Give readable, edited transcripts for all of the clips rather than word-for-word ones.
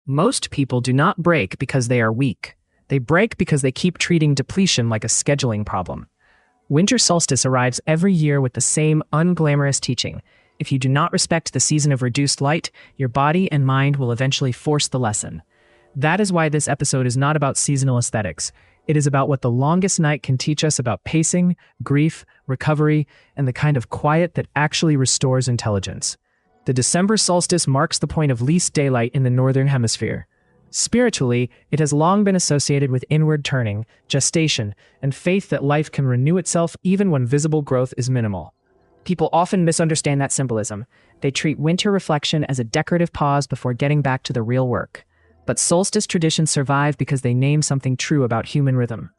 Most people do not break because they are weak. They break because they keep treating depletion like a scheduling problem. Winter solstice arrives every year with the same unglamorous teaching. If you do not respect the season of reduced light, your body and mind will eventually force the lesson. That is why this episode is not about seasonal aesthetics. It is about what the longest night can teach us about pacing, grief, recovery, and the kind of quiet that actually restores intelligence. The December solstice marks the point of least daylight in the Northern Hemisphere. Spiritually, it has long been associated with inward turning, gestation, and faith that life can renew itself even when visible growth is minimal. People often misunderstand that symbolism. They treat winter reflection as a decorative pause before getting back to the real work. But solstice traditions survive because they name something true about human rhythm.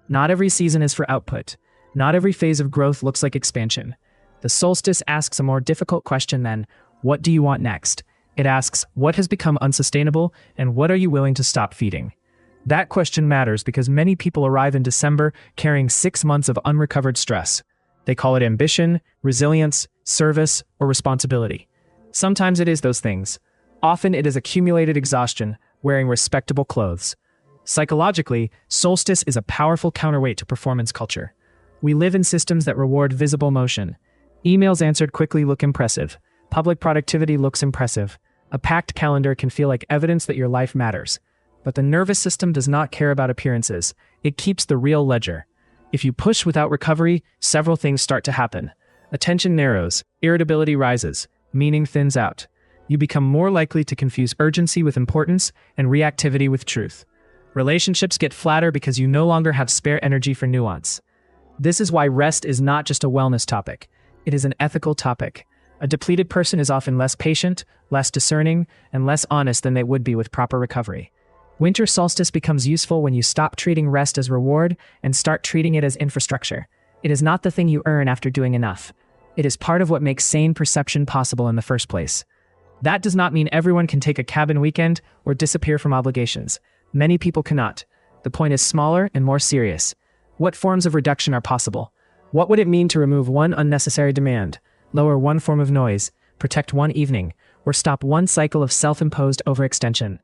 Not every season is for output. Not every phase of growth looks like expansion. The solstice asks a more difficult question than, what do you want next? It asks, what has become unsustainable, and what are you willing to stop feeding? That question matters because many people arrive in December carrying 6 months of unrecovered stress. They call it ambition, resilience, service, or responsibility. Sometimes it is those things. Often it is accumulated exhaustion, wearing respectable clothes. Psychologically, solstice is a powerful counterweight to performance culture. We live in systems that reward visible motion. Emails answered quickly look impressive. Public productivity looks impressive. A packed calendar can feel like evidence that your life matters. But the nervous system does not care about appearances. It keeps the real ledger. If you push without recovery, several things start to happen. Attention narrows, irritability rises, meaning thins out. You become more likely to confuse urgency with importance and reactivity with truth. Relationships get flatter because you no longer have spare energy for nuance. This is why rest is not just a wellness topic. It is an ethical topic. A depleted person is often less patient, less discerning, and less honest than they would be with proper recovery. Winter solstice becomes useful when you stop treating rest as reward and start treating it as infrastructure. It is not the thing you earn after doing enough. It is part of what makes sane perception possible in the first place. That does not mean everyone can take a cabin weekend or disappear from obligations. Many people cannot. The point is smaller and more serious. What forms of reduction are possible? What would it mean to remove one unnecessary demand, lower one form of noise, protect one evening, or stop one cycle of self-imposed overextension?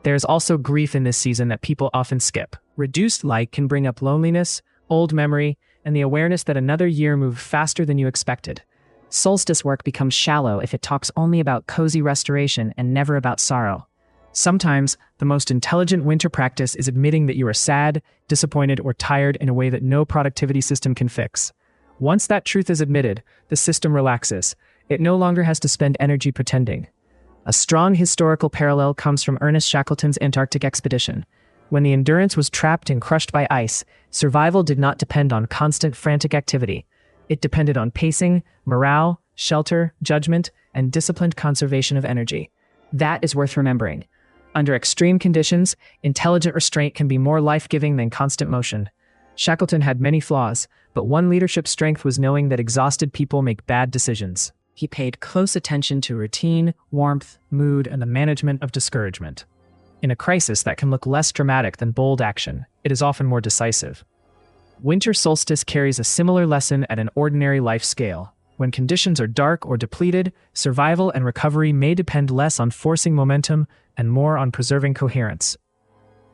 There is also grief in this season that people often skip. Reduced light can bring up loneliness, old memory, and the awareness that another year moved faster than you expected. Solstice work becomes shallow if it talks only about cozy restoration and never about sorrow. Sometimes, the most intelligent winter practice is admitting that you are sad, disappointed, or tired in a way that no productivity system can fix. Once that truth is admitted, the system relaxes. It no longer has to spend energy pretending. A strong historical parallel comes from Ernest Shackleton's Antarctic expedition. When the Endurance was trapped and crushed by ice, survival did not depend on constant frantic activity. It depended on pacing, morale, shelter, judgment, and disciplined conservation of energy. That is worth remembering. Under extreme conditions, intelligent restraint can be more life-giving than constant motion. Shackleton had many flaws, but one leadership strength was knowing that exhausted people make bad decisions. He paid close attention to routine, warmth, mood, and the management of discouragement. In a crisis that can look less dramatic than bold action, it is often more decisive. Winter solstice carries a similar lesson at an ordinary life scale. When conditions are dark or depleted, survival and recovery may depend less on forcing momentum and more on preserving coherence.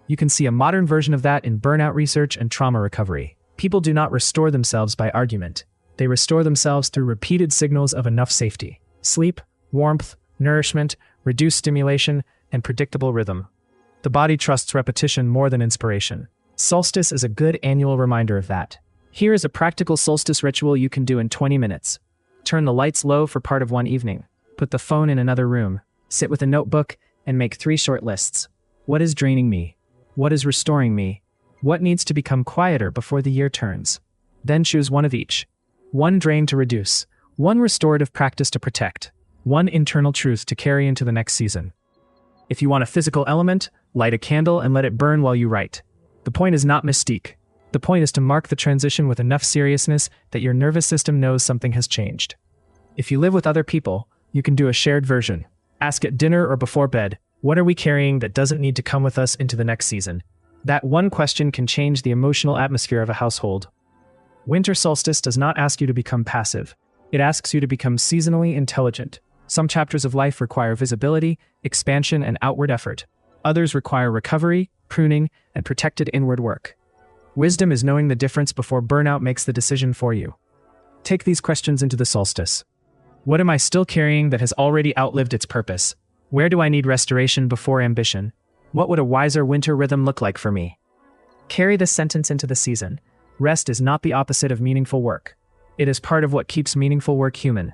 You can see a modern version of that in burnout research and trauma recovery. People do not restore themselves by argument. They restore themselves through repeated signals of enough safety. Sleep, warmth, nourishment, reduced stimulation, and predictable rhythm. The body trusts repetition more than inspiration. Solstice is a good annual reminder of that. Here is a practical solstice ritual you can do in 20 minutes. Turn the lights low for part of one evening. Put the phone in another room. Sit with a notebook and make 3 short lists. What is draining me? What is restoring me? What needs to become quieter before the year turns? Then choose one of each. One drain to reduce. One restorative practice to protect. One internal truth to carry into the next season. If you want a physical element, light a candle and let it burn while you write. The point is not mystique. The point is to mark the transition with enough seriousness that your nervous system knows something has changed. If you live with other people, you can do a shared version. Ask at dinner or before bed, what are we carrying that doesn't need to come with us into the next season? That one question can change the emotional atmosphere of a household. Winter solstice does not ask you to become passive. It asks you to become seasonally intelligent. Some chapters of life require visibility, expansion, and outward effort. Others require recovery, pruning, and protected inward work. Wisdom is knowing the difference before burnout makes the decision for you. Take these questions into the solstice. What am I still carrying that has already outlived its purpose? Where do I need restoration before ambition? What would a wiser winter rhythm look like for me? Carry this sentence into the season. Rest is not the opposite of meaningful work. It is part of what keeps meaningful work human.